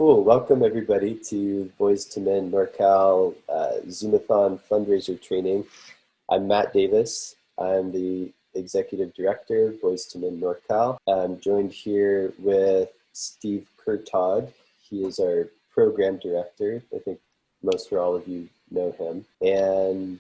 Cool. Welcome everybody to Boys to Men NorCal Zoomathon Fundraiser Training. I'm Matt Davis. I'm the Executive Director of Boys to Men NorCal. I'm joined here with Steve Kurtog. He is our Program Director. I think most or all of you know him. And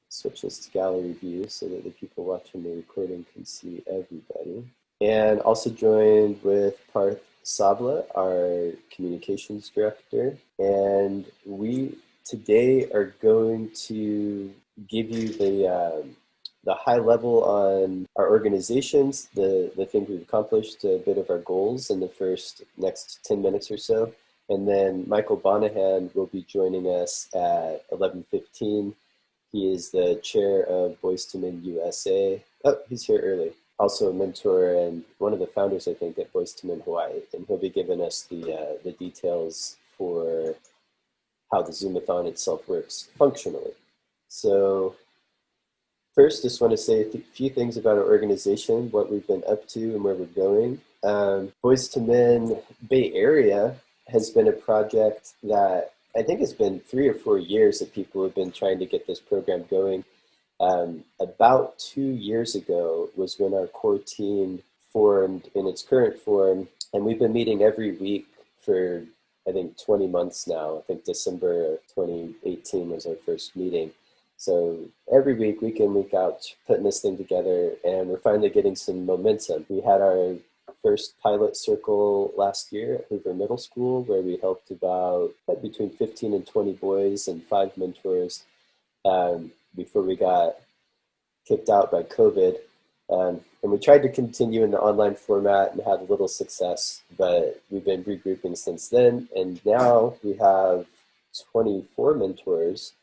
switch this to gallery view so that the people watching the recording can see everybody. And also joined with Parth Sabla, our communications director, and we today are going to give you the high level on our organizations, the things we've accomplished, a bit of our goals in the next 10 minutes or so, and then Michael Bonahan will be joining us at 11:15. He is the chair of Boys to Men USA. Oh, he's here early. Also a mentor and one of the founders, I think, at Boys to Men Hawaii, and he'll be giving us the details for how the Zoomathon itself works functionally. So first, just want to say a few things about our organization, what we've been up to and where we're going. Boys to Men Bay Area has been a project that I think it's been 3 or 4 years that people have been trying to get this program going. About 2 years ago was when our core team formed in its current form, and we've been meeting every week for, I think, 20 months now. I think December 2018 was our first meeting. So every week in, week out, putting this thing together, and we're finally getting some momentum. We had our first pilot circle last year at Hoover Middle School, where we helped about between 15 and 20 boys and 5 mentors before we got kicked out by COVID. And we tried to continue in the online format and had a little success, but we've been regrouping since then. And now we have 24 mentors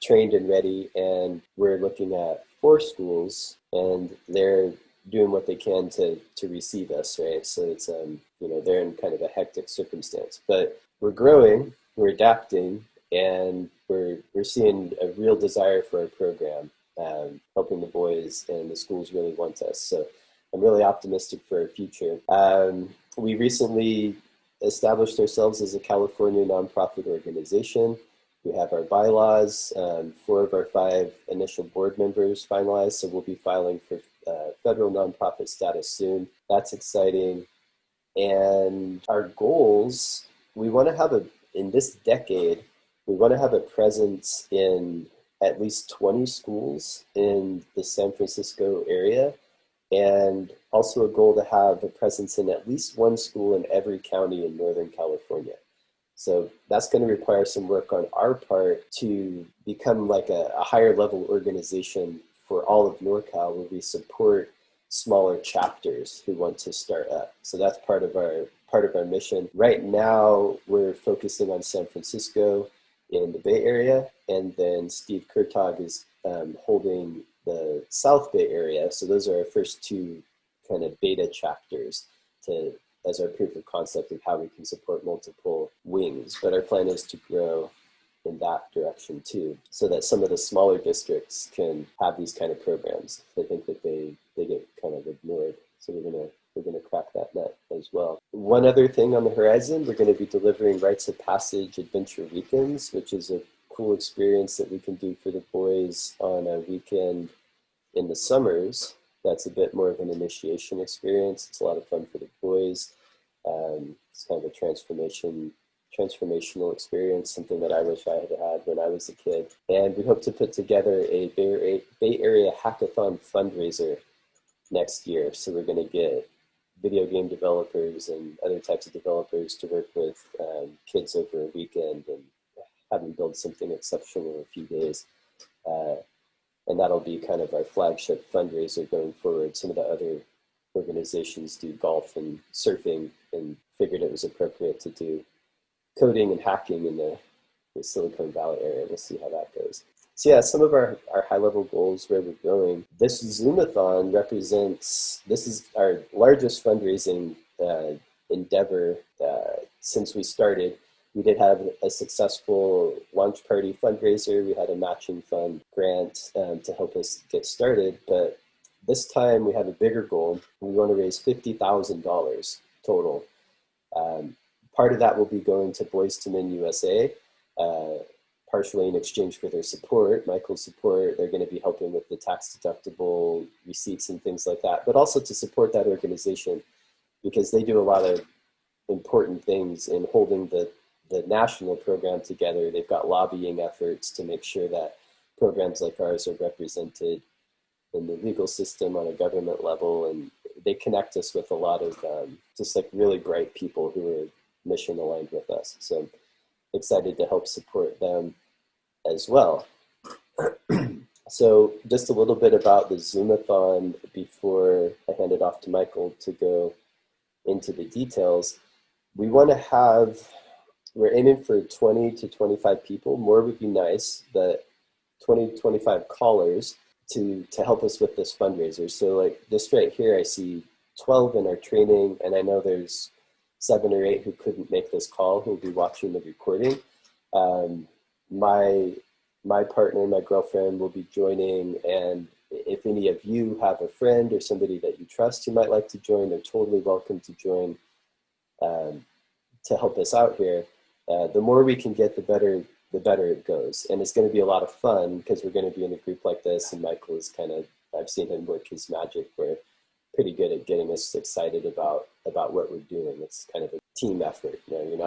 trained and ready, and we're looking at 4 schools, and they're doing what they can to receive us, right? So it's, they're in kind of a hectic circumstance, but we're growing, we're adapting, and we're seeing a real desire for our program, helping the boys, and the schools really want us. So I'm really optimistic for our future. We recently established ourselves as a California nonprofit organization. We have our bylaws, 4 of our 5 initial board members finalized, so we'll be filing for federal nonprofit status soon. That's exciting. And our goals, we want to have in this decade, we want to have a presence in at least 20 schools in the San Francisco area, and also a goal to have a presence in at least 1 school in every county in Northern California. So that's going to require some work on our part to become like a higher level organization for all of NorCal, where we support smaller chapters who want to start up. So that's part of our mission. Right now, we're focusing on San Francisco in the Bay Area, and then Steve Kurtog is holding the South Bay Area. So those are our first 2 kind of beta chapters as our proof of concept of how we can support multiple wings. But our plan is to grow in that direction too, so that some of the smaller districts can have these kind of programs. I think that they get kind of ignored. So we're gonna crack that nut as well. One other thing on the horizon, we're gonna be delivering Rites of Passage Adventure Weekends, which is a cool experience that we can do for the boys on a weekend in the summers. That's a bit more of an initiation experience. It's a lot of fun for the boys. It's kind of a transformational experience, something that I wish I had had when I was a kid. And we hope to put together a Bay Area hackathon fundraiser next year. So we're going to get video game developers and other types of developers to work with kids over a weekend and have them build something exceptional in a few days. And that'll be kind of our flagship fundraiser going forward. Some of the other organizations do golf and surfing, and figured it was appropriate to do coding and hacking in the Silicon Valley area. We'll see how that goes. So yeah, some of our high-level goals, where we're going. This Zoomathon this is our largest fundraising endeavor since we started. We did have a successful launch party fundraiser. We had a matching fund grant to help us get started, but this time we have a bigger goal. We want to raise $50,000 total part of that will be going to Boys to Men USA, partially in exchange for their support, Michael's support. They're going to be helping with the tax deductible receipts and things like that, but also to support that organization because they do a lot of important things in holding the national program together. They've got lobbying efforts to make sure that programs like ours are represented in the legal system on a government level, and they connect us with a lot of just like really bright people who are mission aligned with us. So excited to help support them as well. So just a little bit about the Zoomathon before I hand it off to Michael to go into the details. We want to have, we're aiming for 20 to 25 people. More would be nice, but 20 to 25 callers to help us with this fundraiser. So like this right here, I see 12 in our training, and I know there's 7 or 8 who couldn't make this call who will be watching the recording. My partner, my girlfriend will be joining, and if any of you have a friend or somebody that you trust who might like to join, they're totally welcome to join to help us out here. The more we can get, the better it goes. And it's going to be a lot of fun because we're going to be in a group like this, and Michael is kind of, I've seen him work his magic. We're pretty good at getting us excited about what we're doing. It's kind of a team effort. You know, you're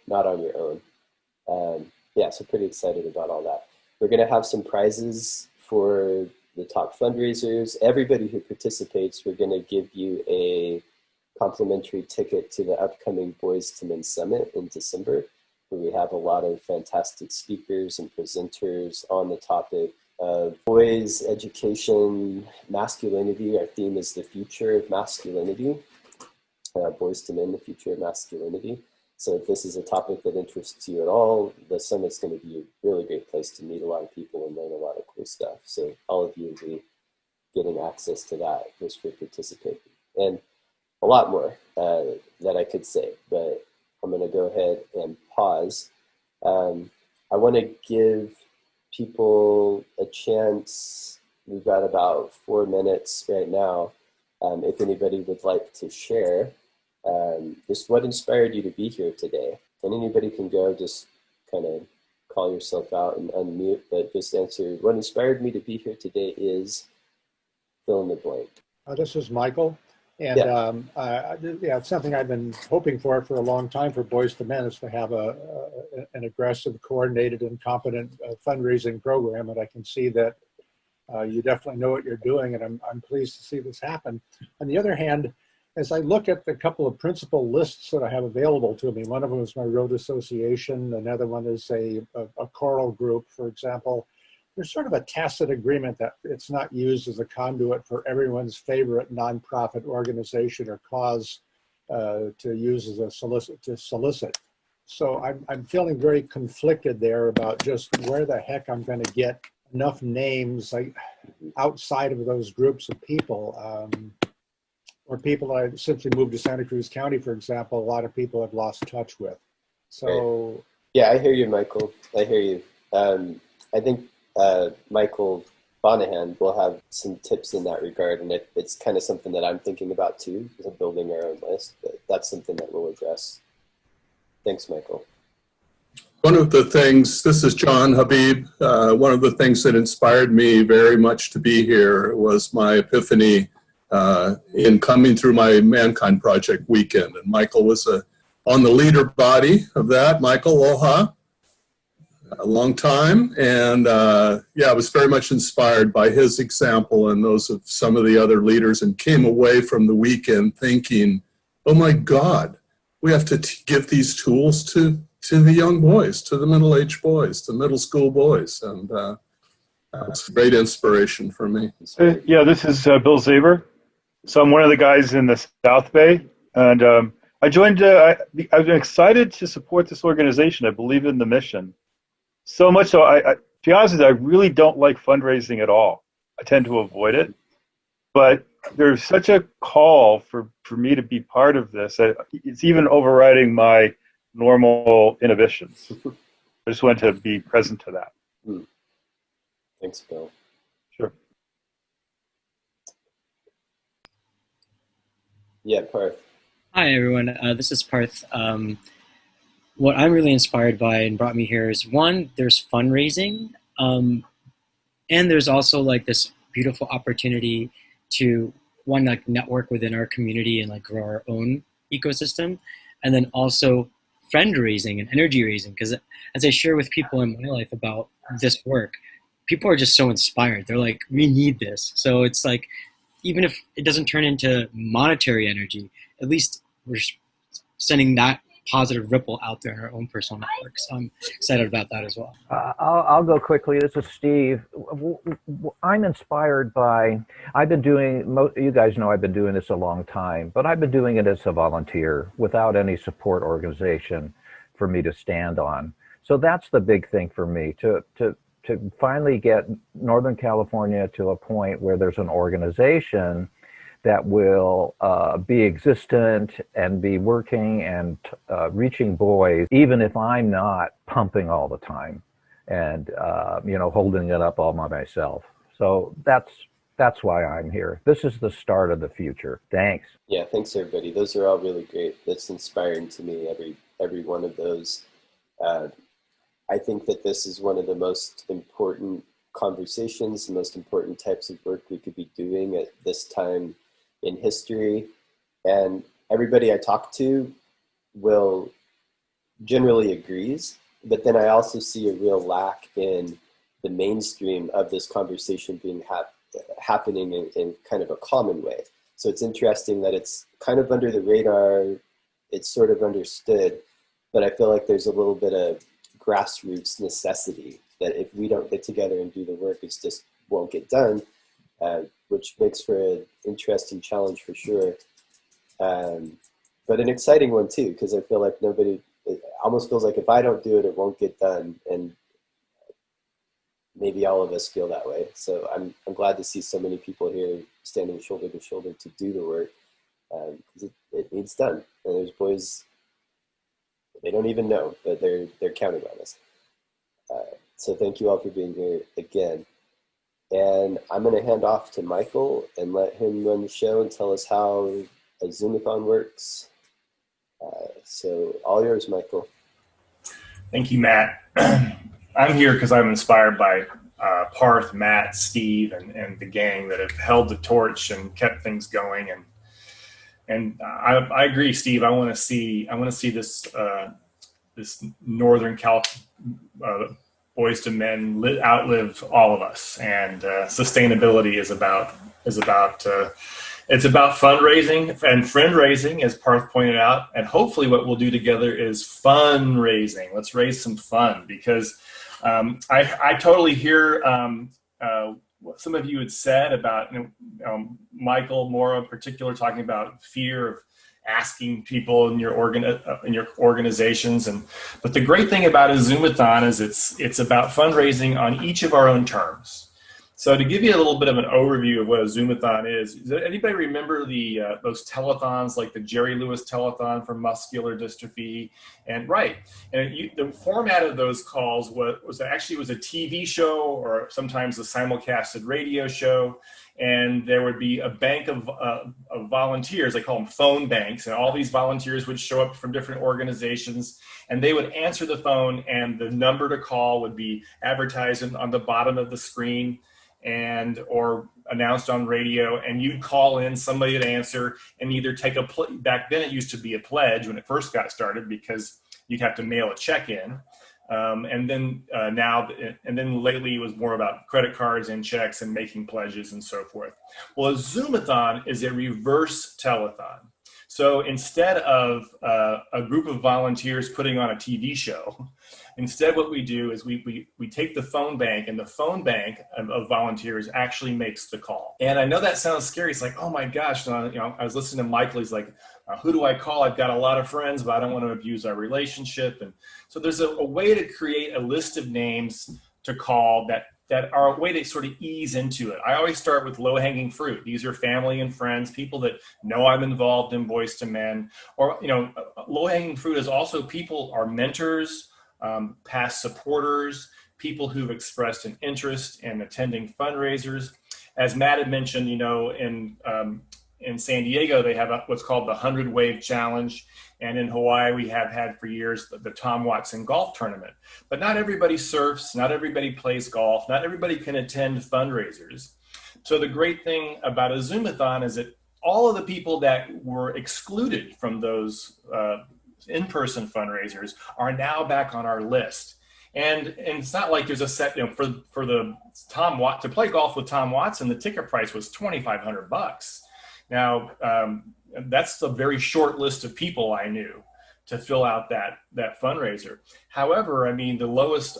not on your own. Yeah, so pretty excited about all that. We're going to have some prizes for the top fundraisers. Everybody who participates, we're going to give you a complimentary ticket to the upcoming Boys to Men Summit in December, where we have a lot of fantastic speakers and presenters on the topic of boys, education, masculinity. Our theme is the future of masculinity. Boys to Men, the future of masculinity. So if this is a topic that interests you at all, the summit's going to be a really great place to meet a lot of people and learn a lot of cool stuff. So all of you will be getting access to that just for participating. And a lot more that I could say, but I'm going to go ahead and pause. I want to give people a chance. We've got about 4 minutes right now. If anybody would like to share, just what inspired you to be here today? And anybody can go, just kind of call yourself out and unmute, but just answer, what inspired me to be here today is fill in the blank. This is Michael. And yeah, it's something I've been hoping for a long time for Boys to Men, is to have an aggressive, coordinated, and competent fundraising program. And I can see that you definitely know what you're doing, and I'm pleased to see this happen. On the other hand, as I look at the couple of principal lists that I have available to me, one of them is my road association, another one is a choral group, for example. There's sort of a tacit agreement that it's not used as a conduit for everyone's favorite nonprofit organization or cause to use as a solicit. So I'm feeling very conflicted there about just where the heck I'm going to get enough names outside of those groups of people. Or people I simply moved to Santa Cruz County, for example, a lot of people have lost touch with. So right. Yeah, I hear you, Michael. I hear you. I think Michael Bonahan will have some tips in that regard, and it's kind of something that I'm thinking about too, because I'm building our own list, but that's something that we'll address. Thanks, Michael. One of the things, this is John Habib, one of the things that inspired me very much to be here was my epiphany in coming through my Mankind Project weekend. And Michael was on the leader body of that. Michael, aloha. A long time, and yeah, I was very much inspired by his example and those of some of the other leaders, and came away from the weekend thinking, oh my God, we have to give these tools to the young boys, to the middle-aged boys, to middle school boys, and that's a great inspiration for me. Yeah, this is Bill Zaber. So I'm one of the guys in the South Bay, and I joined, I've been excited to support this organization. I believe in the mission. So much so, to be honest with you, I really don't like fundraising at all. I tend to avoid it. But there's such a call for me to be part of this. It's even overriding my normal inhibitions. I just wanted to be present to that. Thanks, Bill. Sure. Yeah, Parth. Hi, everyone. This is Parth. what I'm really inspired by and brought me here is, one, there's fundraising, and there's also like this beautiful opportunity to, one, like network within our community and like grow our own ecosystem, and then also friend raising and energy raising. Because as I share with people in my life about this work, people are just so inspired. They're like, we need this. So it's like, even if it doesn't turn into monetary energy, at least we're sending that positive ripple out there in our own personal networks. So I'm excited about that as well. I'll go quickly. This is Steve. I'm inspired by, I've been doing, you guys know I've been doing this a long time, but I've been doing it as a volunteer without any support organization for me to stand on. So that's the big thing for me, to finally get Northern California to a point where there's an organization that will be existent and be working and reaching boys, even if I'm not pumping all the time and holding it up all by myself. So that's why I'm here. This is the start of the future. Thanks. Yeah, thanks everybody. Those are all really great. That's inspiring to me, every one of those. I think that this is one of the most important conversations, the most important types of work we could be doing at this time in history. And everybody I talk to will generally agrees, but then I also see a real lack in the mainstream of this conversation being happening in kind of a common way. So it's interesting that it's kind of under the radar, it's sort of understood, but I feel like there's a little bit of grassroots necessity that if we don't get together and do the work, it just won't get done, which makes for an interesting challenge for sure. But an exciting one too, because I feel like it almost feels like if I don't do it, it won't get done. And maybe all of us feel that way. So I'm glad to see so many people here standing shoulder to shoulder to do the work, because it needs done. And there's boys, they don't even know, but they're counting on us. So thank you all for being here again. And I'm going to hand off to Michael and let him run the show and tell us how a Zoomathon works. So all yours, Michael. Thank you, Matt. I'm here because I'm inspired by Parth, Matt, Steve, and the gang that have held the torch and kept things going. And I agree, Steve. I want to see this this Northern Cal Boys to Men outlive all of us. And sustainability is about it's about fundraising and friend raising, as Parth pointed out. And hopefully, what we'll do together is fundraising. Let's raise some fun, because I totally hear what some of you had said about Michael Mora in particular, talking about fear of asking people in your organizations. But the great thing about a Zoomathon is it's about fundraising on each of our own terms. So to give you a little bit of an overview of what a Zoomathon is, does anybody remember those telethons, like the Jerry Lewis telethon for muscular dystrophy? And the format of those calls was a TV show, or sometimes a simulcasted radio show. And there would be a bank of volunteers. They call them phone banks. And all these volunteers would show up from different organizations, and they would answer the phone, and the number to call would be advertised on the bottom of the screen or announced on radio. And you'd call in, somebody would answer, and either take back then it used to be a pledge when it first got started, because you'd have to mail a check in. And then lately it was more about credit cards and checks and making pledges and so forth. Well, a Zoomathon is a reverse telethon. So instead of a group of volunteers putting on a TV show, instead what we do is we take the phone bank, and the phone bank of volunteers actually makes the call. And I know that sounds scary. It's like, oh my gosh, I was listening to Michael. He's like, who do I call? I've got a lot of friends, but I don't want to abuse our relationship. And so there's a way to create a list of names to call that are a way to sort of ease into it. I always start with low-hanging fruit. These are family and friends, people that know I'm involved in Boys to Men. Or, low-hanging fruit is also people, our mentors, past supporters, people who've expressed an interest in attending fundraisers. As Matt had mentioned, in San Diego, they have what's called the 100 Wave Challenge. And in Hawaii, we have had for years the Tom Watson Golf Tournament. But not everybody surfs, not everybody plays golf, not everybody can attend fundraisers. So the great thing about a Zoomathon is that all of the people that were excluded from those in-person fundraisers are now back on our list. And it's not like there's a set, for the to play golf with Tom Watson, the ticket price was $2,500. Now, that's a very short list of people I knew to fill out that fundraiser. However, I mean, the lowest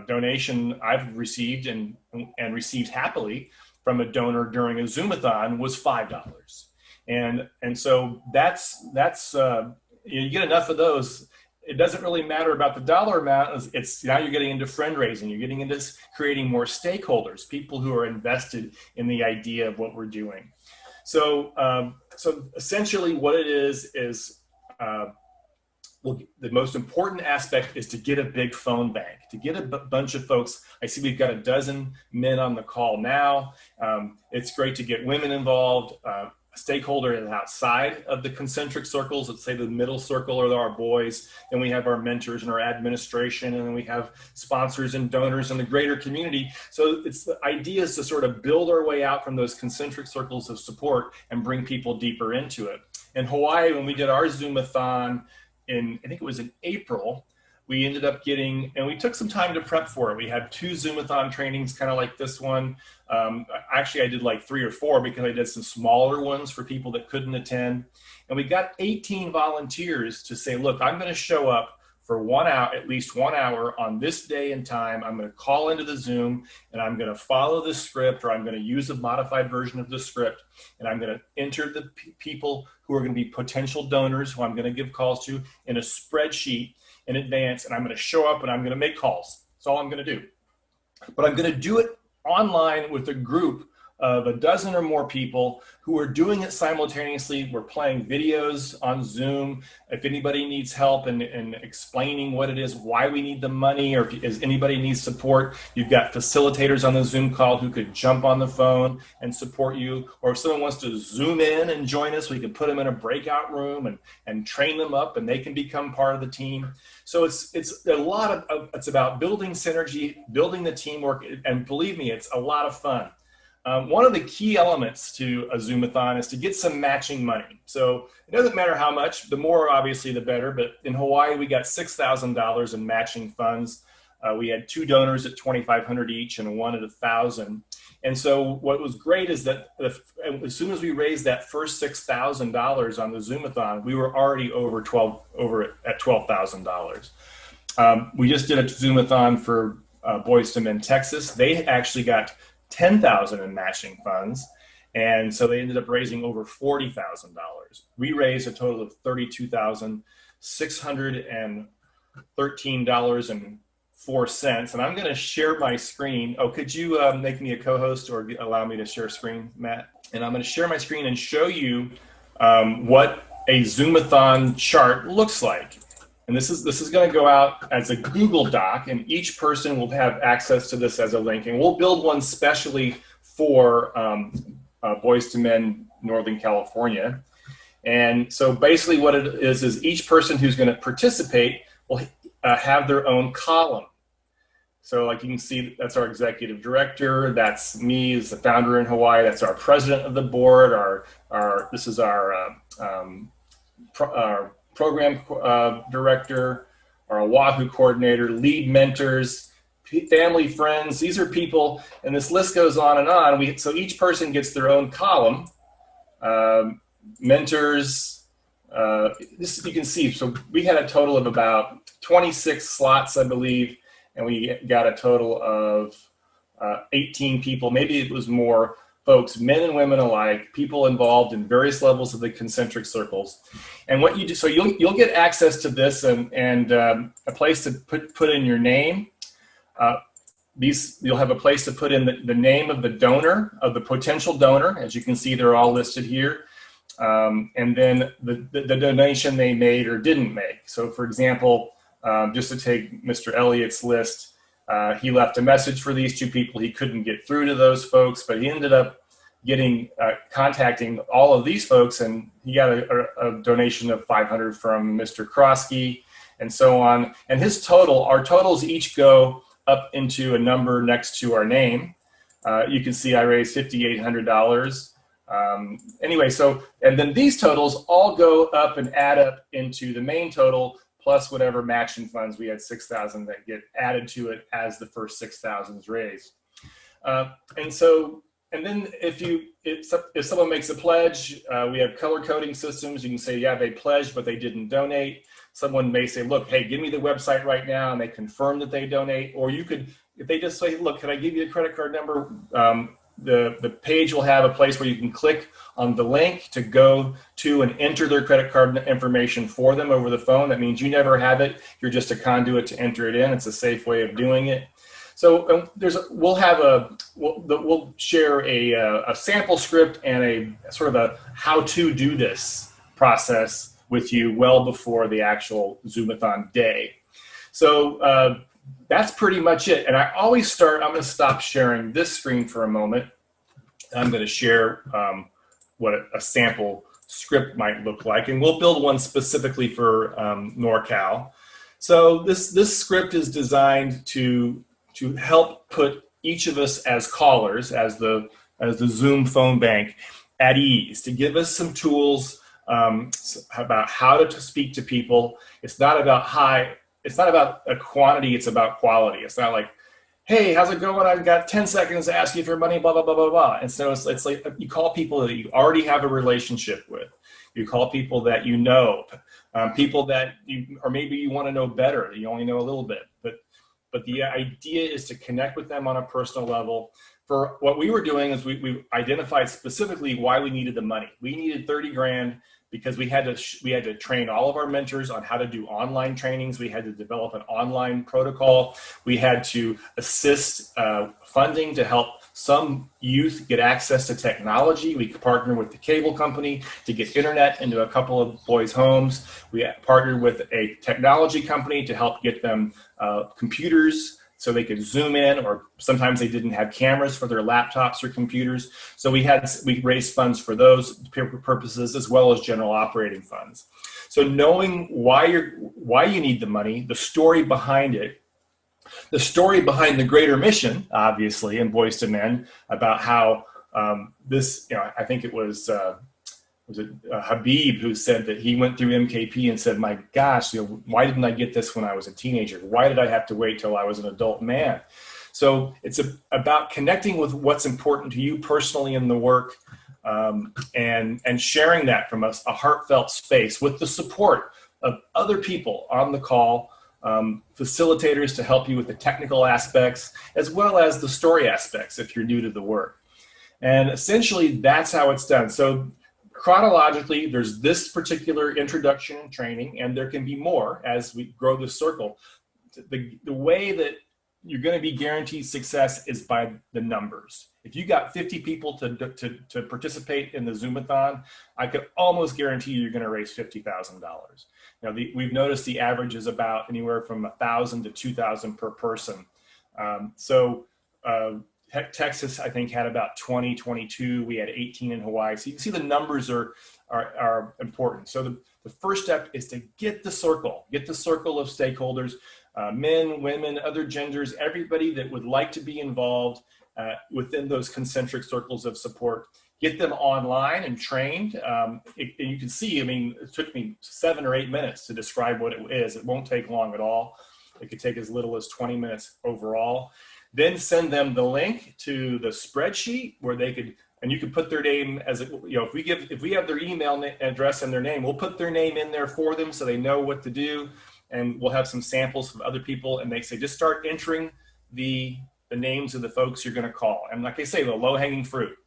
donation I've received and received happily from a donor during a Zoomathon was $5. And so that's you get enough of those. It doesn't really matter about the dollar amount. It's now you're getting into friend-raising. You're getting into creating more stakeholders, people who are invested in the idea of what we're doing. So, so essentially what it is well, the most important aspect is to get a big phone bank, to get a bunch of folks. I see we've got a dozen men on the call now. It's great to get women involved. Stakeholder is outside of the concentric circles. Let's say the middle circle are our boys. Then we have our mentors and our administration, and then we have sponsors and donors in the greater community. So it's the idea is to sort of build our way out from those concentric circles of support and bring people deeper into it. In Hawaii, when we did our Zoomathon I think it was in April, we ended up getting, and we took some time to prep for it. We had 2 Zoomathon trainings, kind of like this one. Actually, I did like 3 or 4 because I did some smaller ones for people that couldn't attend. And we got 18 volunteers to say, look, I'm going to show up for 1 hour, at least 1 hour on this day and time. I'm going to call into the Zoom and I'm going to follow the script, or I'm going to use a modified version of the script. And I'm going to enter the people who are going to be potential donors who I'm going to give calls to in a spreadsheet in advance, and I'm going to show up and I'm going to make calls. That's all I'm going to do. But I'm going to do it online with a group of a dozen or more people who are doing it simultaneously. We're playing videos on Zoom. If anybody needs help in explaining what it is, why we need the money, or if anybody needs support, you've got facilitators on the Zoom call who could jump on the phone and support you. Or if someone wants to Zoom in and join us, we can put them in a breakout room and train them up, and they can become part of the team. So it's a lot of, it's about building synergy, building the teamwork, and believe me, it's a lot of fun. One of the key elements to a Zoomathon is to get some matching money. So it doesn't matter how much, the more obviously the better, but in Hawaii we got $6,000 in matching funds. We had 2 donors at $2,500 each and 1 at $1,000. And so what was great is that as soon as we raised that first $6,000 on the Zoomathon, we were already over at $12,000. We just did a Zoomathon for Boys to Men Texas. They actually got $10,000 in matching funds, and so they ended up raising over $40,000. We raised a total of $32,613.04, and I'm going to share my screen. Oh, could you make me a co-host or allow me to share screen, Matt? And I'm going to share my screen and show you what a Zoomathon chart looks like. And this is going to go out as a Google Doc, and each person will have access to this as a link. And we'll build one specially for Boys to Men Northern California. And so basically what it is each person who's going to participate will have their own column. So like you can see, that's our executive director. That's me as the founder in Hawaii. That's our president of the board. This is our program director, our Oahu coordinator, lead mentors, family, friends. These are people, and this list goes on and on. So each person gets their own column. Mentors, this you can see. So we had a total of about 26 slots, I believe, and we got a total of 18 people. Maybe it was more folks, men and women alike, people involved in various levels of the concentric circles. And what you do, so you'll get access to this and a place to put in your name. You'll have a place to put in the name of the donor, of the potential donor. As you can see, they're all listed here. And then the donation they made or didn't make. So for example, just to take Mr. Elliott's list, he left a message for these 2 people. He couldn't get through to those folks, but he ended up contacting all of these folks, and he got a donation of 500 from Mr. Krosky and so on. And our totals each go up into a number next to our name. You can see I raised $5,800. Anyway, and then these totals all go up and add up into the main total, plus whatever matching funds. We had 6,000 that get added to it as the first 6,000 is raised. And then if someone makes a pledge, we have color coding systems. You can say, yeah, they pledged, but they didn't donate. Someone may say, look, hey, give me the website right now, and they confirm that they donate. Or you could, if they just say, look, can I give you a credit card number? The page will have a place where you can click on the link to go to and enter their credit card information for them over the phone. That means you never have it. You're just a conduit to enter it in. It's a safe way of doing it. So we'll share a sample script and a sort of a how to do this process with you well before the actual Zoomathon day. So that's pretty much it. And I always start, I'm going to stop sharing this screen for a moment. I'm going to share what a sample script might look like, and we'll build one specifically for NorCal. So this script is designed to help put each of us as callers, as the Zoom phone bank, at ease, to give us some tools about how to speak to people. It's not about a quantity, it's about quality. It's not like, hey, how's it going? I've got 10 seconds to ask you for money, blah, blah, blah, blah, blah. And so it's like you call people that you already have a relationship with. You call people that you know, people that or maybe you want to know better, that you only know a little bit. But the idea is to connect with them on a personal level. For what we were doing is we identified specifically why we needed the money. We needed 30 grand because we had to train all of our mentors on how to do online trainings. We had to develop an online protocol. We had to assist funding to help some youth get access to technology. We could partner with the cable company to get internet into a couple of boys' homes. We partnered with a technology company to help get them computers so they could zoom in, or sometimes they didn't have cameras for their laptops or computers. So we raised funds for those purposes, as well as general operating funds. So knowing why you need the money, the story behind it, the story behind the greater mission, obviously, in Boys to Men, about how I think it was Habib who said that he went through MKP and said, my gosh, why didn't I get this when I was a teenager? Why did I have to wait till I was an adult man? So it's about connecting with what's important to you personally in the work, and sharing that from a heartfelt space with the support of other people on the call, facilitators to help you with the technical aspects, as well as the story aspects if you're new to the work. And essentially, that's how it's done. So chronologically, there's this particular introduction and training, and there can be more as we grow the circle. The way that you're going to be guaranteed success is by the numbers. If you got 50 people to participate in the Zoomathon, I could almost guarantee you're going to raise $50,000. Now, we've noticed the average is about anywhere from 1,000 to 2,000 per person. Texas, I think, had about 20, 22. We had 18 in Hawaii. So you can see the numbers are important. So the first step is to get the circle of stakeholders, men, women, other genders, everybody that would like to be involved within those concentric circles of support. Get them online and trained. And you can see, I mean, it took me 7 or 8 minutes to describe what it is. It won't take long at all. It could take as little as 20 minutes overall. Then send them the link to the spreadsheet where they could, and you could put their name as, if we have their email address and their name, we'll put their name in there for them so they know what to do. And we'll have some samples from other people, and they say, just start entering the names of the folks you're going to call. And like I say, the low-hanging fruit,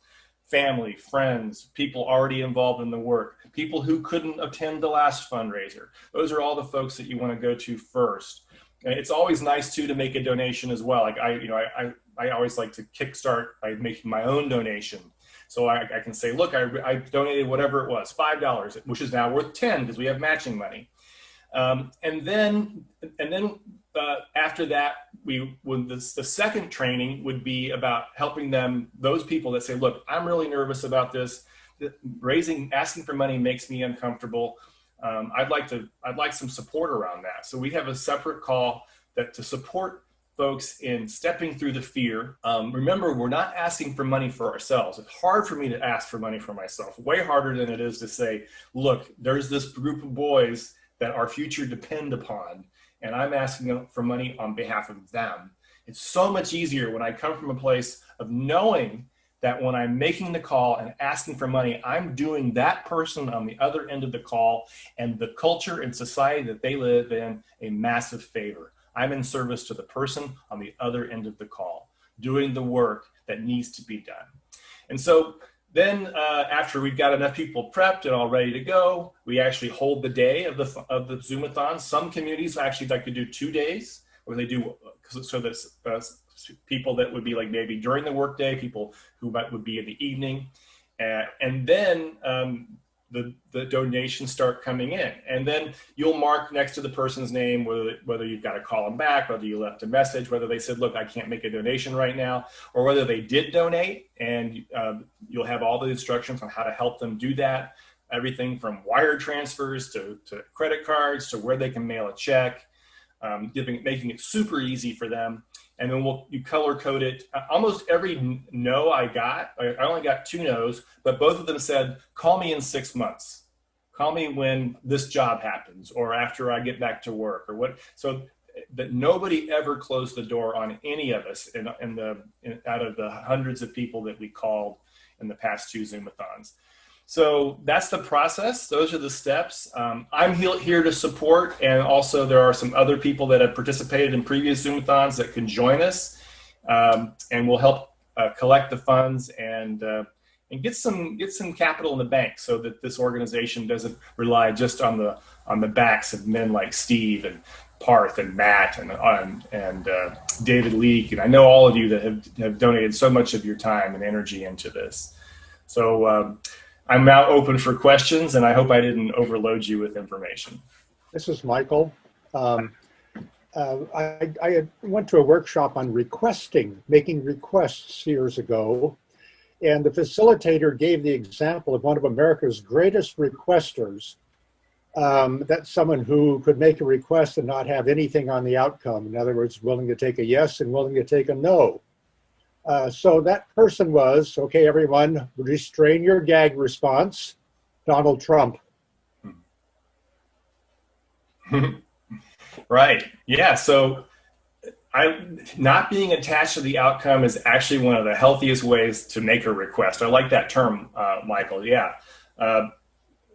family, friends, people already involved in the work, people who couldn't attend the last fundraiser. Those are all the folks that you want to go to first. And it's always nice too to make a donation as well. Like I always like to kickstart by making my own donation. So I can say, look, I donated whatever it was, $5, which is now worth 10 because we have matching money. And then after that, the second training would be about helping them, those people that say, look, I'm really nervous about this. Asking for money makes me uncomfortable. I'd like some support around that. So we have a separate call to support folks in stepping through the fear. Remember, we're not asking for money for ourselves. It's hard for me to ask for money for myself, way harder than it is to say, look, there's this group of boys that our future depend upon, and I'm asking for money on behalf of them. It's so much easier when I come from a place of knowing that when I'm making the call and asking for money, I'm doing that person on the other end of the call and the culture and society that they live in a massive favor. I'm in service to the person on the other end of the call, doing the work that needs to be done. And so then after we've got enough people prepped and all ready to go, we actually hold the day of the Zoomathon. Some communities actually like to do 2 days, where they do, so that people that would be like maybe during the workday, people who would be in the evening. And then the donations start coming in. And then you'll mark next to the person's name whether you've got to call them back, whether you left a message, whether they said, look, I can't make a donation right now, or whether they did donate. And you'll have all the instructions on how to help them do that. Everything from wire transfers to credit cards to where they can mail a check, making it super easy for them. And then you color code it. Almost every no I only got 2 no's, but both of them said, call me in 6 months. Call me when this job happens or after I get back to work or what. So that nobody ever closed the door on any of us out of the hundreds of people that we called in the past 2 Zoomathons. So that's the process. Those are the steps. I'm here to support, and also there are some other people that have participated in previous Zoomathons that can join us, and we'll help collect the funds and get some capital in the bank, so that this organization doesn't rely just on the backs of men like Steve and Parth and Matt and David Leake, and I know all of you that have donated so much of your time and energy into this. So. I'm now open for questions, and I hope I didn't overload you with information. This is Michael. I went to a workshop on making requests years ago, and the facilitator gave the example of one of America's greatest requesters, that's someone who could make a request and not have anything on the outcome. In other words, willing to take a yes and willing to take a no. So that person was, okay, everyone, restrain your gag response, Donald Trump. Right. Yeah. So not being attached to the outcome is actually one of the healthiest ways to make a request. I like that term, Michael. Yeah.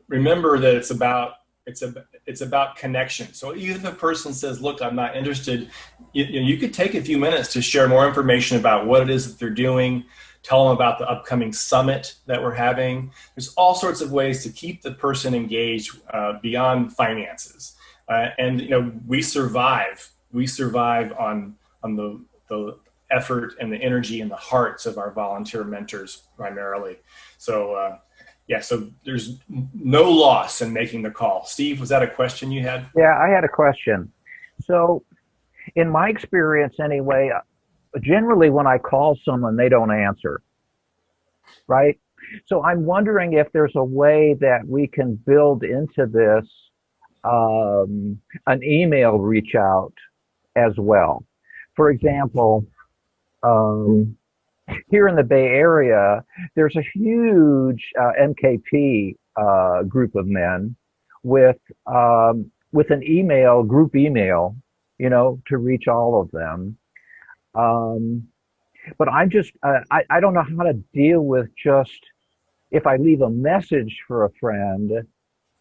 Remember that it's about connection. So even if a person says, look, I'm not interested, you could take a few minutes to share more information about what it is that they're doing, tell them about the upcoming summit that we're having. There's all sorts of ways to keep the person engaged beyond finances. And we survive on the effort and the energy and the hearts of our volunteer mentors primarily. So yeah, so there's no loss in making the call. Steve, was that a question you had? Yeah, I had a question. So in my experience anyway, generally when I call someone, they don't answer, right? So I'm wondering if there's a way that we can build into this an email reach out as well. For example, here in the Bay Area, there's a huge MKP group of men with an group email, to reach all of them. But I don't know how to deal with just, if I leave a message for a friend,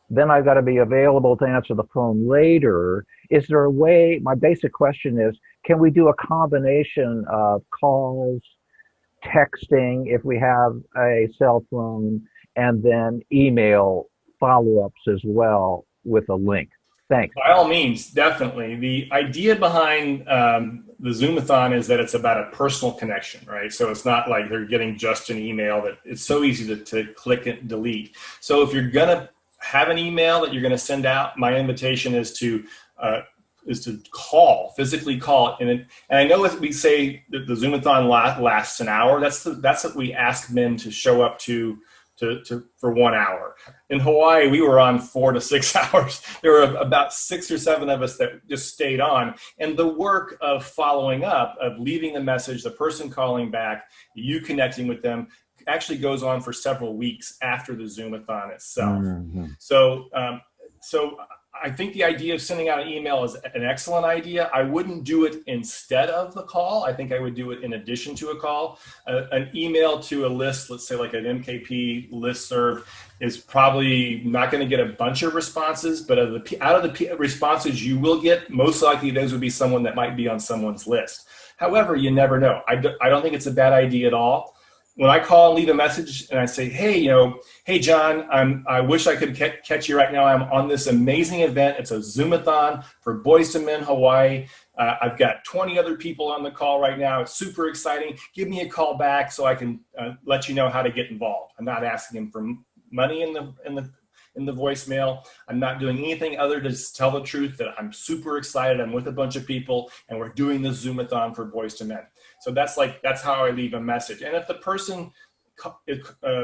then I've got to be available to answer the phone later. Is there a way, my basic question is, can we do a combination of calls, texting if we have a cell phone, and then email follow-ups as well with a link? Thanks. By all means, definitely. The idea behind the Zoomathon is that it's about a personal connection, right? So it's not like they're getting just an email that it's so easy to click and delete. So if you're going to have an email that you're going to send out, my invitation is to call, physically call. And I know as we say that the Zoomathon lasts an hour. That's what we ask men to show up to for 1 hour. In Hawaii, we were on 4 to 6 hours. There were about 6 or 7 of us that just stayed on. And the work of following up, of leaving the message, the person calling back, you connecting with them, actually goes on for several weeks after the Zoomathon itself. Mm-hmm. So I think the idea of sending out an email is an excellent idea. I wouldn't do it instead of the call. I think I would do it in addition to a call. An email to a list, let's say like an MKP listserv, is probably not going to get a bunch of responses, but out of the responses you will get, most likely those would be someone that might be on someone's list. However, you never know. I don't think it's a bad idea at all. When I call and leave a message and I say, hey, John, I wish I could catch you right now. I'm on this amazing event. It's a Zoomathon for Boys to Men Hawaii. I've got 20 other people on the call right now. It's super exciting. Give me a call back so I can let you know how to get involved. I'm not asking him for money in the voicemail. I'm not doing anything other than to tell the truth that I'm super excited. I'm with a bunch of people and we're doing this Zoomathon for Boys to Men. So that's how I leave a message. And if the person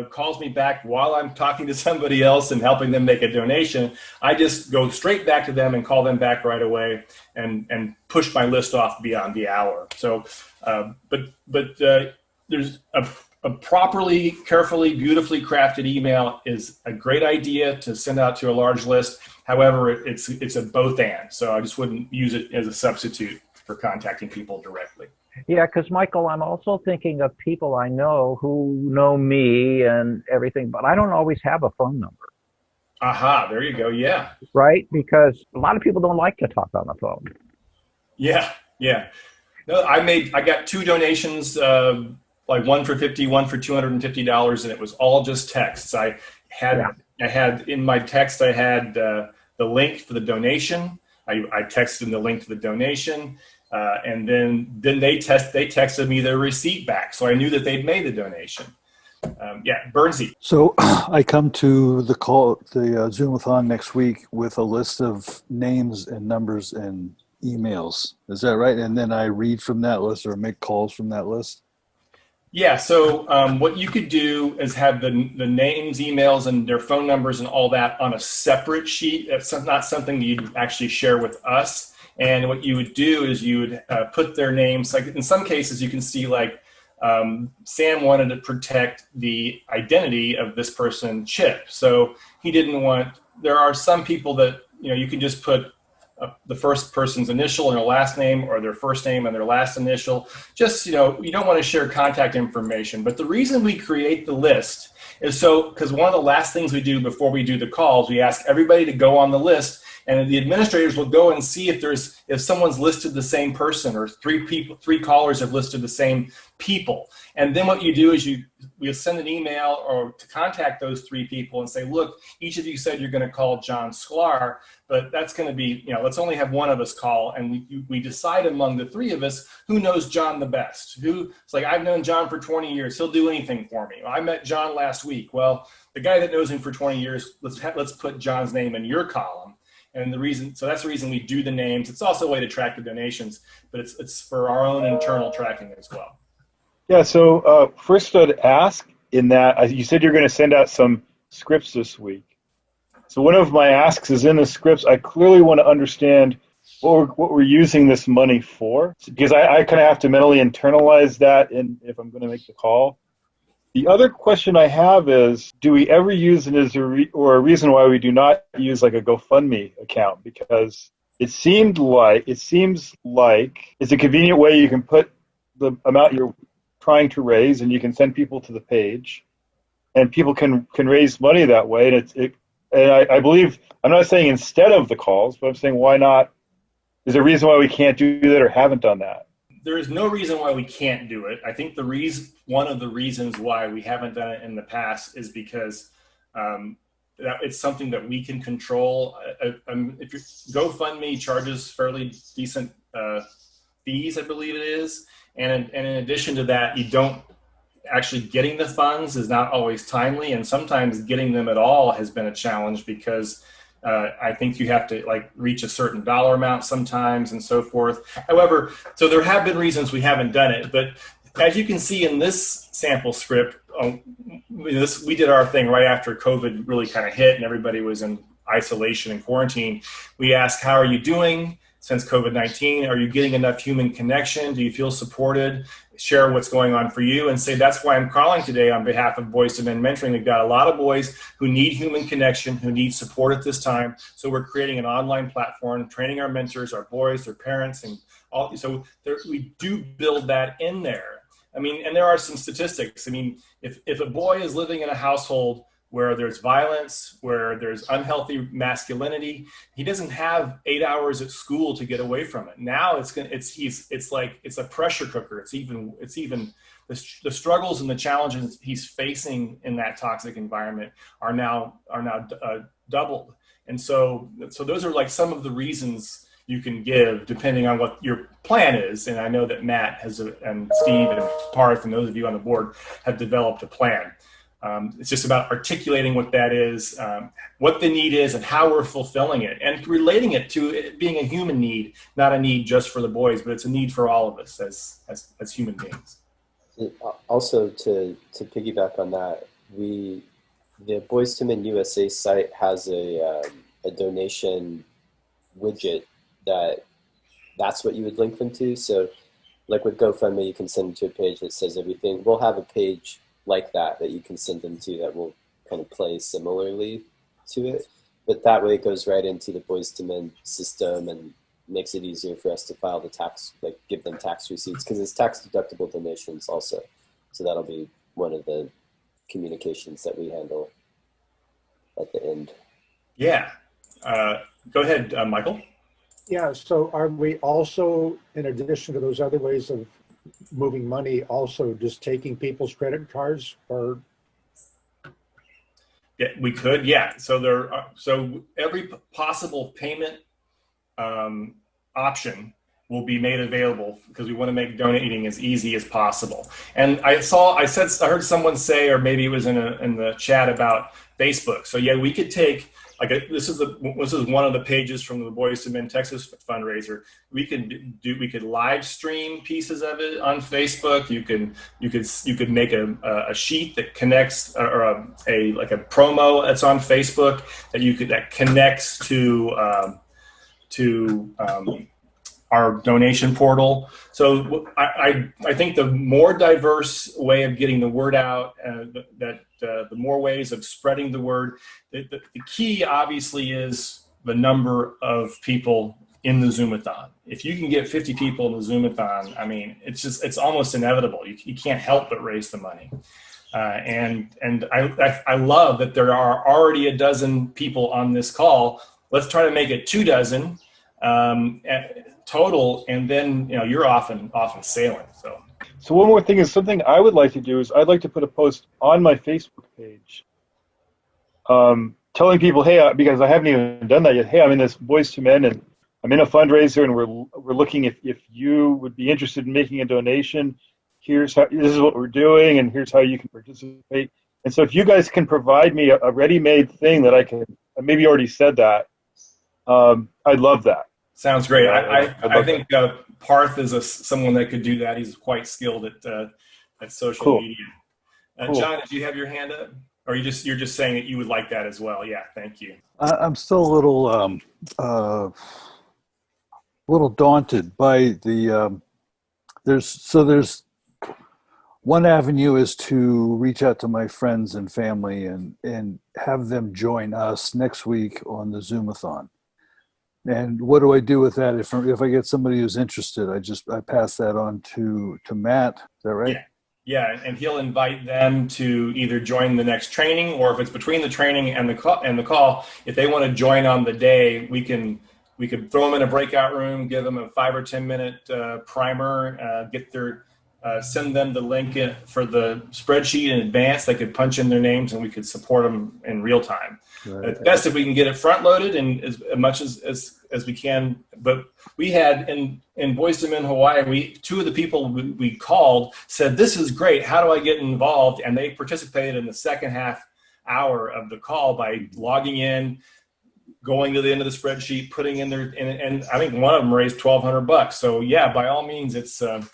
calls me back while I'm talking to somebody else and helping them make a donation, I just go straight back to them and call them back right away and push my list off beyond the hour. So, but there's a properly, carefully, beautifully crafted email is a great idea to send out to a large list. However, it's a both and. So I just wouldn't use it as a substitute for contacting people directly. Yeah, because Michael, I'm also thinking of people I know who know me and everything, but I don't always have a phone number. Aha, there you go. Yeah. Right? Because a lot of people don't like to talk on the phone. Yeah. No, I got 2 donations, like one for $50, one for $250, and it was all just texts. I had in my text, I had the link for the donation. I texted them the link to the donation. And then they texted me their receipt back, so I knew that they'd made the donation. Bernsey. So I come to the Zoomathon next week with a list of names and numbers and emails. Is that right? And then I read from that list or make calls from that list? Yeah, so what you could do is have the names, emails, and their phone numbers and all that on a separate sheet. That's not something you'd actually share with us. And what you would do is you would put their names, like in some cases you can see like Sam wanted to protect the identity of this person, Chip. So he didn't want, there are some people that, you can just put the first person's initial and their last name, or their first name and their last initial. Just, you don't want to share contact information. But the reason we create the list is because one of the last things we do before we do the calls, we ask everybody to go on the list, and the administrators will go and see if someone's listed the same person, or 3 callers have listed the same people. And then what you do is we'll send an email or to contact those 3 people and say, look, each of you said you're going to call John Sklar, but that's going to be, let's only have one of us call, and we decide among the 3 of us who knows John the best. It's like, I've known John for 20 years. He'll do anything for me. I met John last week. Well, the guy that knows him for 20 years, let's put John's name in your column. And that's the reason we do the names. It's also a way to track the donations, but it's for our own internal tracking as well. Yeah, so first I'd ask in that, you said you're going to send out some scripts this week. So one of my asks is in the scripts, I clearly want to understand what we're using this money for, because I kind of have to mentally internalize that if I'm going to make the call. The other question I have is, do we ever use it as a reason why we do not use like a GoFundMe account? Because it seems like it's a convenient way you can put the amount you're trying to raise, and you can send people to the page, and people can raise money that way. And I believe, I'm not saying instead of the calls, but I'm saying why not? Is there a reason why we can't do that or haven't done that? There is no reason why we can't do it. I think one of the reasons why we haven't done it in the past is because it's something that we can control. If GoFundMe charges fairly decent fees, I believe it is, and in addition to that, you don't actually getting the funds is not always timely, and sometimes getting them at all has been a challenge because I think you have to like reach a certain dollar amount sometimes and so forth. However, so there have been reasons we haven't done it, but as you can see in this sample script, we did our thing right after COVID really kind of hit and everybody was in isolation and quarantine. We asked, how are you doing since COVID-19? Are you getting enough human connection? Do you feel supported? Share what's going on for you and say, that's why I'm calling today on behalf of Boys to Men Mentoring. We've got a lot of boys who need human connection, who need support at this time. So we're creating an online platform, training our mentors, our boys, their parents, and all. So we do build that in there. I mean, and there are some statistics. I mean, if a boy is living in a household where there's violence, where there's unhealthy masculinity, he doesn't have 8 hours at school to get away from it. Now it's a pressure cooker. It's even the struggles and the challenges he's facing in that toxic environment are now doubled. And so those are like some of the reasons you can give depending on what your plan is. And I know that Matt and Steve and Parth and those of you on the board have developed a plan. It's just about articulating what that is, what the need is, and how we're fulfilling it, and relating it to it being a human need, not a need just for the boys, but it's a need for all of us as human beings. Also, to piggyback on that, the Boys to Men USA site has a donation widget that's what you would link them to. So, like with GoFundMe, you can send them to a page that says everything. We'll have a page like that you can send them to that will kind of play similarly to it. But that way it goes right into the Boys to Men system and makes it easier for us to file the tax, like give them tax receipts, because it's tax deductible donations also. So that'll be one of the communications that we handle at the end. Yeah. Go ahead, Michael. Yeah, so are we also, in addition to those other ways of moving money, also just taking people's credit cards, or? Yeah, we could, yeah. So every possible payment option will be made available because we want to make donating as easy as possible. And I heard someone say, or maybe it was in the chat about Facebook. So yeah, we could take this is one of the pages from the Boys to Men Texas fundraiser. We could live stream pieces of it on Facebook. You could make a sheet that connects, or a promo that's on Facebook that connects to our donation portal. So I think the more diverse way of getting the word out, the more ways of spreading the word. The key obviously is the number of people in the Zoomathon. If you can get 50 people in the Zoomathon, I mean, it's almost inevitable. You can't help but raise the money. And I love that there are already a dozen people on this call. Let's try to make it 24 total, and then you're off and sailing. So one more thing is something I would like to do is I'd like to put a post on my Facebook page, telling people, hey, because I haven't even done that yet. Hey, I'm in this Boys to Men, and I'm in a fundraiser, and we're looking if you would be interested in making a donation. This is what we're doing, and here's how you can participate. And so if you guys can provide me a ready-made thing that I can, maybe you already said that, I'd love that. Sounds great. I think Parth is someone that could do that. He's quite skilled at social media. Cool. John, did you have your hand up, or you're just saying that you would like that as well? Yeah, thank you. I'm still a little daunted by the there's one avenue is to reach out to my friends and family and have them join us next week on the Zoomathon. And what do I do with that? If I get somebody who's interested, I pass that on to Matt. Is that right? Yeah, and he'll invite them to either join the next training, or if it's between the training and the call, if they want to join on the day, we could throw them in a breakout room, give them a 5 or 10 minute primer, send them the link for the spreadsheet in advance. They could punch in their names, and we could support them in real time. Right. It's best if we can get it front loaded and as much as we can. But we had in Boys to Men Hawaii, two of the people we called said, "This is great. How do I get involved?" And they participated in the second half hour of the call by logging in, going to the end of the spreadsheet, putting in their, and I think one of them raised $1,200. So yeah, by all means, it's the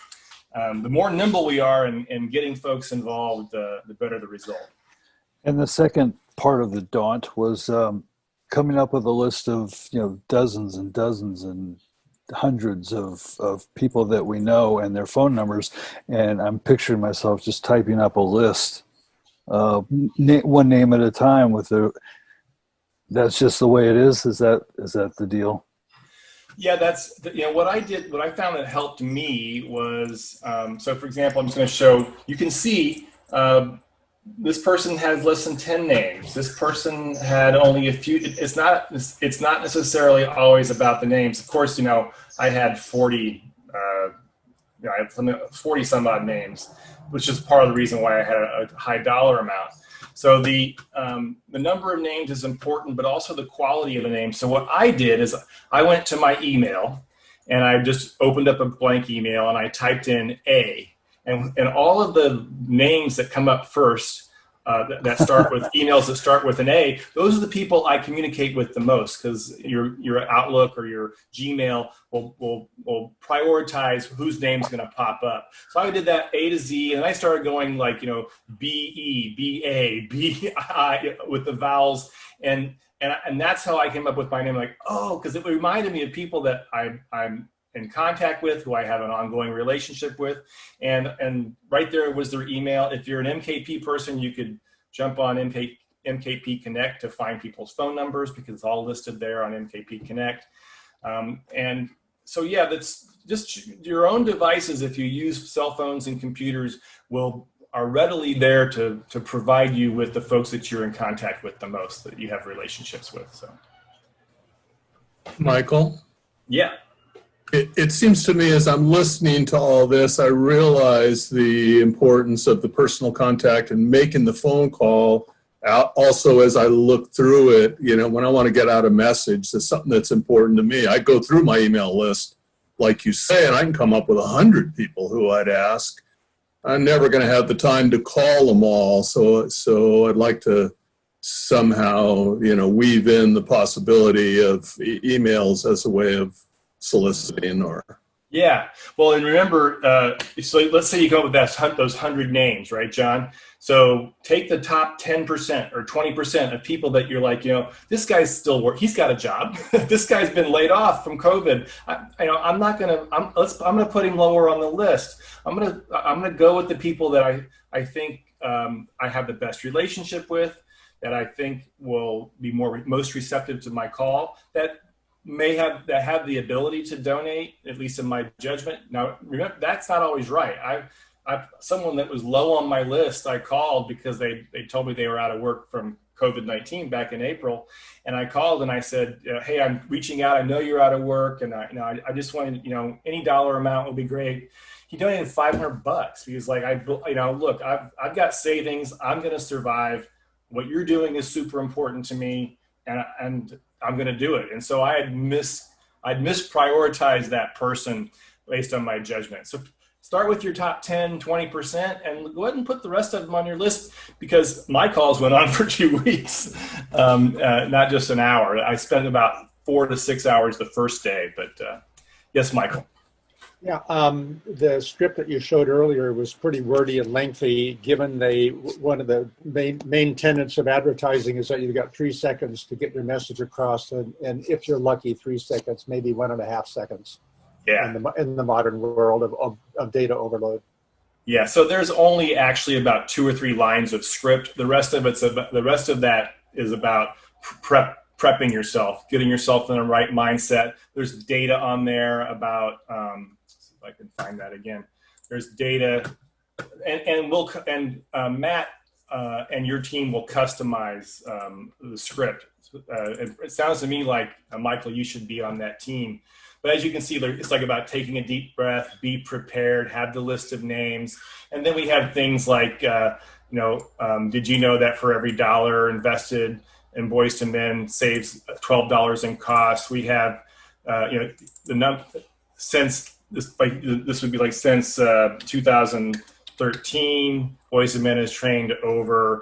more nimble we are in getting folks involved, the better the result. And the second part of the daunt was coming up with a list of, dozens and dozens and hundreds of people that we know and their phone numbers. And I'm picturing myself just typing up a list, one name at a time that's just the way it is. Is that the deal? Yeah, that's what I did. What I found that helped me was so. For example, I'm just going to show. You can see this person has less than 10 names. This person had only a few. It's not necessarily always about the names. Of course, I had 40. I had 40 some odd names, which is part of the reason why I had a high dollar amount. So the number of names is important, but also the quality of the name. So what I did is I went to my email and I just opened up a blank email and I typed in A, and all of the names that come up first that start with emails that start with an A, those are the people I communicate with the most, because your Outlook or your Gmail will prioritize whose name's going to pop up. So I did that A to Z, and I started going like B-E, B-A, B-I with the vowels, and that's how I came up with my name. Like, because it reminded me of people that I'm in contact with, who I have an ongoing relationship with, and right there was their email. If you're an MKP person, you could jump on MKP Connect to find people's phone numbers, because it's all listed there on MKP Connect. And so yeah, that's just your own devices. If you use cell phones and computers, are readily there to provide you with the folks that you're in contact with the most, that you have relationships with. So, Michael? Yeah. It seems to me, as I'm listening to all this, I realize the importance of the personal contact and making the phone call. Also, as I look through it, when I want to get out a message, that's something that's important to me. I go through my email list, like you say, and I can come up with 100 people who I'd ask. I'm never going to have the time to call them all, so I'd like to somehow, weave in the possibility of emails as a way of soliciting. Or yeah, well, and remember, so let's say you go with those 100 names, right, John? So take the top 10% or 20% of people that you're like, this guy's still working. He's got a job. This guy's been laid off from COVID. I'm going to put him lower on the list. I'm going to go with the people that I think I have the best relationship with, that I think will be most receptive to my call, that have the ability to donate, at least in my judgment. Now, remember, that's not always right. Someone that was low on my list, I called because they told me they were out of work from COVID-19 back in April. And I called and I said, hey, I'm reaching out. I know you're out of work. And I just wanted, any dollar amount would be great. He donated $500. He was like, look, I've got savings. I'm going to survive. What you're doing is super important to me. And I'm going to do it. And so I'd misprioritized that person based on my judgment. So start with your top 10, 20%, and go ahead and put the rest of them on your list, because my calls went on for 2 weeks, not just an hour. I spent about 4 to 6 hours the first day, but yes, Michael. Yeah, the script that you showed earlier was pretty wordy and lengthy, given one of the main tenets of advertising is that you've got 3 seconds to get your message across, and if you're lucky, 3 seconds, maybe 1.5 seconds. Yeah. In the modern world of data overload. Yeah, so there's only actually about 2 or 3 lines of script. The rest of that is about prepping yourself, getting yourself in the right mindset. There's data on there about if I can find that again. There's data, and Matt and your team will customize the script. It sounds to me like Michael, you should be on that team. But as you can see, it's like about taking a deep breath, be prepared, have the list of names, and then we have things like, did you know that for every $1 invested in Boys to Men saves $12 in costs? We have, since this would be like since 2013, Boys to Men has trained over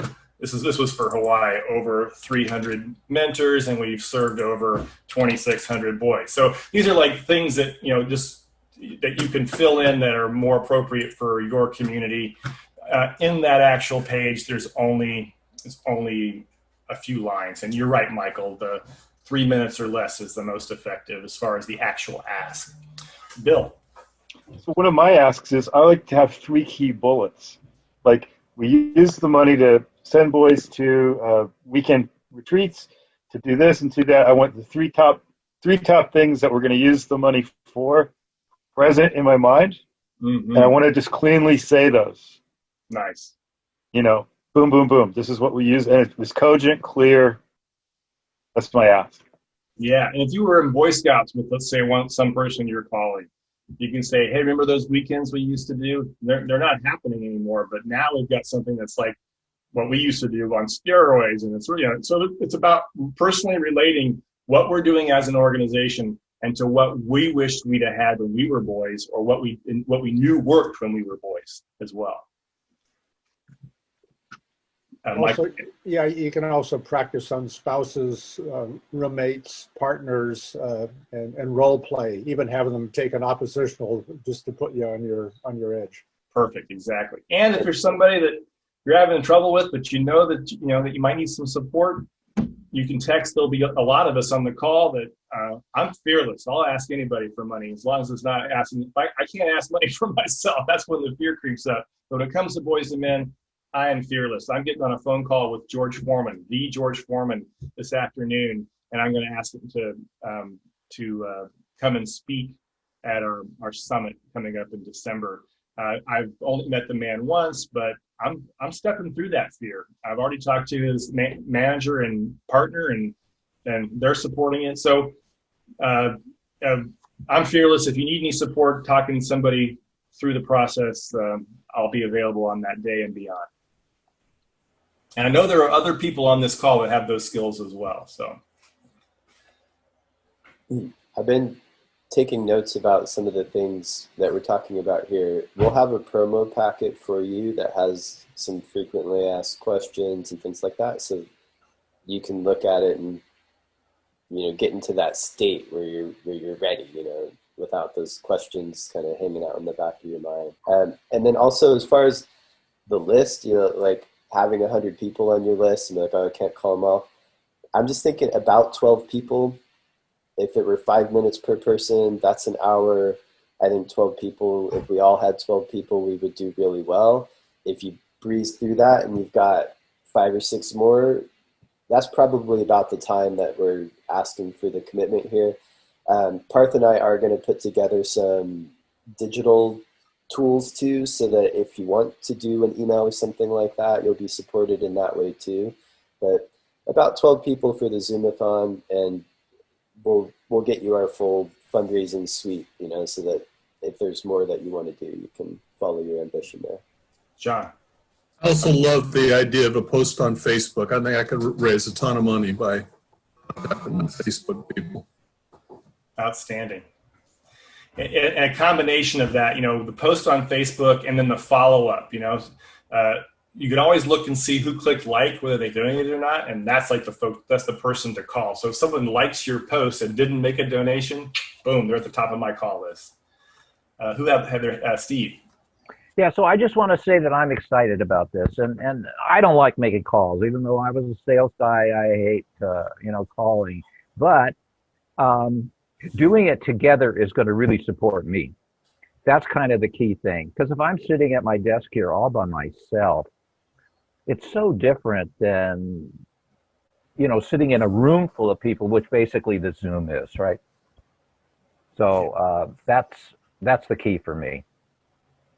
this was for Hawaii, over 300 mentors, and we've served over 2,600 boys. So these are like things that, just that you can fill in that are more appropriate for your community. In that actual page, there's only a few lines. And you're right, Michael, the 3 minutes or less is the most effective as far as the actual ask. Bill. So one of my asks is I like to have 3 key bullets. Like, we use the money to send boys to weekend retreats, to do this and do that. I want the three top things that we're going to use the money for present in my mind. Mm-hmm. And I want to just cleanly say those. Nice. Boom, boom, boom. This is what we use. And it was cogent, clear. That's my ask. Yeah. And if you were in Boy Scouts with, let's say, some person you're calling, you can say, hey, remember those weekends we used to do? They're not happening anymore, but now we've got something that's like what we used to do on steroids. And it's really, so it's about personally relating what we're doing as an organization and to what we wished we'd have had when we were boys, or what we knew worked when we were boys as well. Also, yeah, you can also practice on spouses, roommates, partners, and role play. Even having them take an oppositional just to put you on your edge. Perfect, exactly. And if there's somebody that you're having trouble with, but you know that you might need some support, you can text. There'll be a lot of us on the call that I'm fearless. I'll ask anybody for money as long as it's not asking. I can't ask money for myself. That's when the fear creeps up. But when it comes to Boys and Men, I am fearless. I'm getting on a phone call with George Foreman, the George Foreman, this afternoon, and I'm going to ask him to come and speak at our summit coming up in December. I've only met the man once, but I'm stepping through that fear. I've already talked to his manager and partner, and they're supporting it. So I'm fearless. If you need any support talking to somebody through the process, I'll be available on that day and beyond. And I know there are other people on this call that have those skills as well. So I've been taking notes about some of the things that we're talking about here. We'll have a promo packet for you that has some frequently asked questions and things like that. So you can look at it and, get into that state where you're ready, without those questions kind of hanging out in the back of your mind. And then also, as far as the list, like having 100 people on your list and like, oh, I can't call them all. I'm just thinking about 12 people. If it were 5 minutes per person, that's an hour. I think 12 people, if we all had 12 people, we would do really well. If you breeze through that and you've got 5 or 6 more, that's probably about the time that we're asking for the commitment here. Parth and I are going to put together some digital tools too, so that if you want to do an email or something like that, you'll be supported in that way too. But about 12 people for the Zoomathon, and we'll get you our full fundraising suite, so that if there's more that you want to do, you can follow your ambition there. John. I also love the idea of a post on Facebook. I think I could raise a ton of money by contacting Facebook people. Outstanding. And a combination of that, the post on Facebook and then the follow-up, you can always look and see who clicked like, whether they're doing it or not. And that's like that's the person to call. So if someone likes your post and didn't make a donation, boom, they're at the top of my call list. Who have Heather? Steve. Yeah, so I just want to say that I'm excited about this, and I don't like making calls, even though I was a sales guy. I hate calling, but doing it together is going to really support me. That's kind of the key thing, because if I'm sitting at my desk here all by myself, it's so different than sitting in a room full of people, which basically the Zoom is, right? So that's the key for me.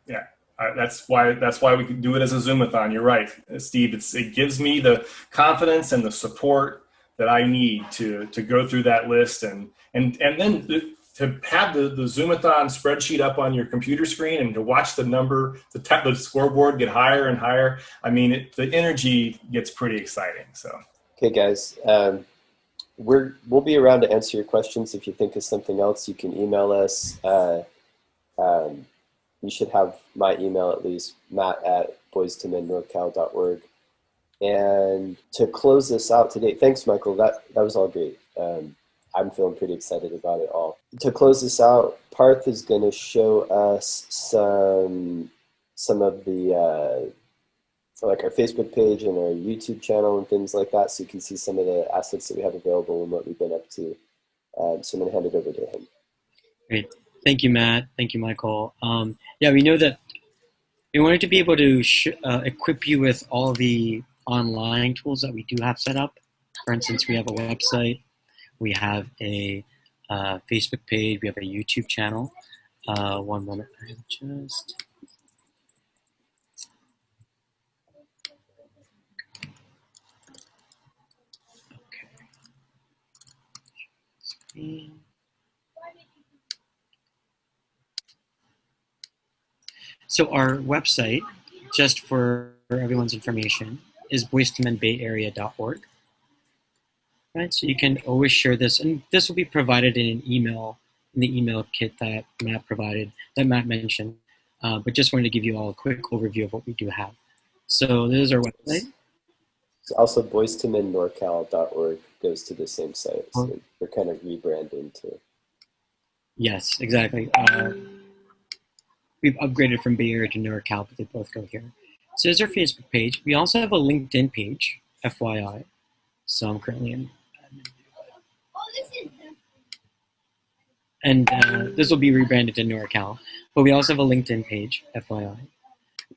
Yeah. That's why we can do it as a Zoomathon. You're right, Steve. It gives me the confidence and the support that I need to go through that list and then to have the Zoomathon spreadsheet up on your computer screen and to watch the number, the scoreboard get higher and higher. I mean, the energy gets pretty exciting. So. Okay, guys. We'll be around to answer your questions. If you think of something else, you can email us. You should have my email at least, Matt@boys2mennorcal.org. And to close this out today, thanks, Michael. That was all great. I'm feeling pretty excited about it all. To close this out, Parth is going to show us some of the so like our Facebook page and our YouTube channel and things like that, so you can see some of the assets that we have available and what we've been up to. So I'm going to hand it over to him. Great. Thank you, Matt. Thank you, Michael. Yeah, we know that we wanted to be able to equip you with all the online tools that we do have set up. For instance, we have a website, we have a Facebook page, we have a YouTube channel. One moment, I'm just... Okay. So our website, just for everyone's information, is boystomenbayarea.org. Right, so you can always share this, and this will be provided in an email, in the email kit that Matt mentioned. But just wanted to give you all a quick overview of what we do have. So this is our website. Also, BoysToMenNorCal.org goes to the same site. So we're kind of rebranding to. Yes, exactly. We've upgraded from Bay Area to NorCal, but they both go here. So there's our Facebook page. We also have a LinkedIn page, FYI. So I'm currently in. And this will be rebranded to NorCal. But we also have a LinkedIn page, FYI.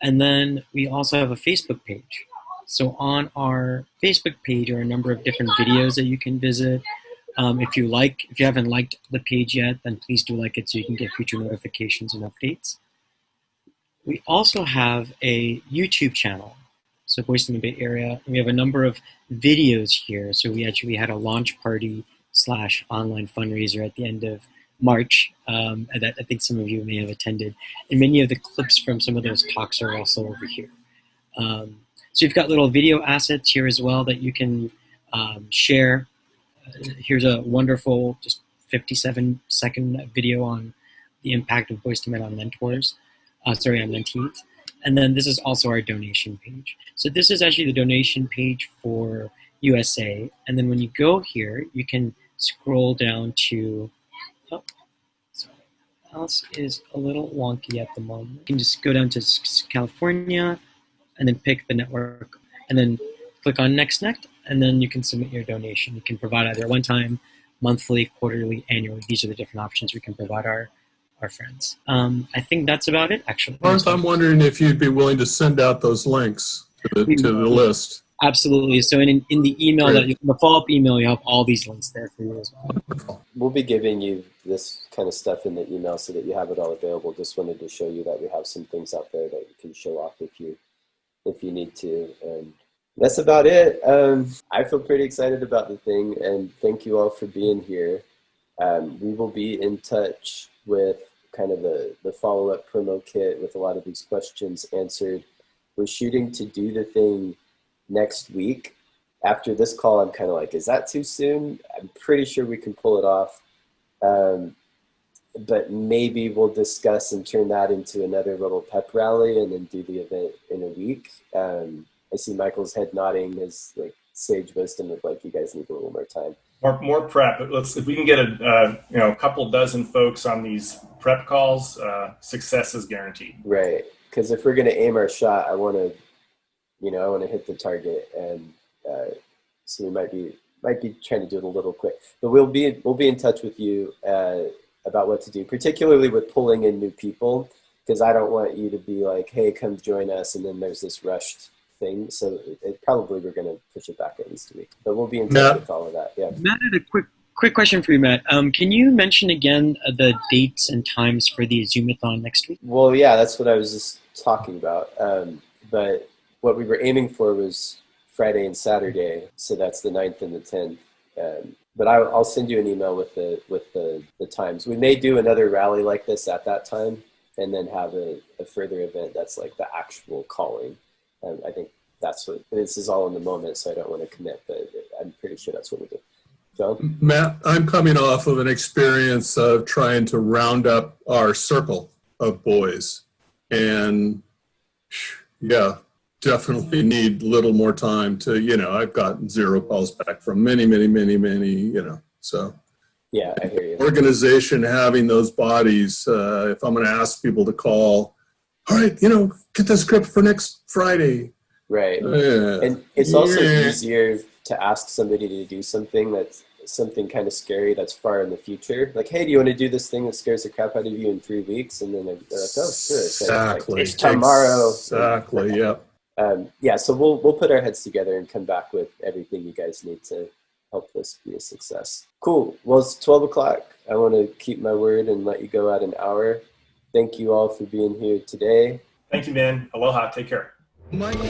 And then we also have a Facebook page. So on our Facebook page are a number of different videos that you can visit. If you haven't liked the page yet, then please do like it so you can get future notifications and updates. We also have a YouTube channel, so Boys in the Bay Area. We have a number of videos here. So we actually had a launch party / online fundraiser at the end of March that I think some of you may have attended. And many of the clips from some of those talks are also over here. So you've got little video assets here as well that you can share. Here's a wonderful, just 57-second video on the impact of Boys to Men on mentors. On mentees. And then this is also our donation page. So this is actually the donation page for USA. And then when you go here, you can scroll down to, oh, sorry, mouse is a little wonky at the moment. You can just go down to California and then pick the network and then click on next, and then you can submit your donation. You can provide either one-time, monthly, quarterly, annually. These are the different options we can provide our friends. I think that's about it, actually. Parth, I'm wondering if you'd be willing to send out those links to the list. Absolutely. So in the email, the follow-up email, you have all these links there for you as well. We'll be giving you this kind of stuff in the email so that you have it all available. Just wanted to show you that we have some things out there that you can show off if you need to. And that's about it. I feel pretty excited about the thing, and thank you all for being here. We will be in touch with kind of the follow-up promo kit with a lot of these questions answered. We're shooting to do the thing next week. After this call, I'm kind of like, is that too soon? I'm pretty sure we can pull it off. But maybe we'll discuss and turn that into another little pep rally and then do the event in a week. I see Michael's head nodding as like sage wisdom of like, you guys need a little more time. More prep. If we can get a couple dozen folks on these prep calls, success is guaranteed. Right, because if we're going to aim our shot, I want to hit the target, and so we might be trying to do it a little quick. But we'll be in touch with you about what to do, particularly with pulling in new people, because I don't want you to be like, hey, come join us, and then there's this rushed thing. So probably we're going to push it back at least a week, but we'll be in touch with all of that. Yeah. Matt, I had a quick question for you, Matt. Can you mention again the dates and times for the Zoomathon next week? Well, yeah, that's what I was just talking about. But what we were aiming for was Friday and Saturday, so that's the 9th and the 10th. But I'll send you an email with the times. We may do another rally like this at that time, and then have a further event that's like the actual calling. I think that's what this is all in the moment, so I don't want to commit, but I'm pretty sure that's what we do. John? Matt, I'm coming off of an experience of trying to round up our circle of boys. And yeah, definitely need a little more time to, I've gotten 0 calls back from many, so. Yeah, I hear you. Organization having those bodies, if I'm going to ask people to call, all right, get the script for next Friday. Right. And it's also easier to ask somebody to do something that's something kind of scary that's far in the future. Like, hey, do you want to do this thing that scares the crap out of you in 3 weeks? And then they're like, oh, sure. Exactly. It's tomorrow. Exactly, yep. Yeah, so we'll put our heads together and come back with everything you guys need to help this be a success. Cool. Well, it's 12 o'clock. I want to keep my word and let you go at an hour. Thank you all for being here today. Thank you, man. Aloha. Take care. Michael.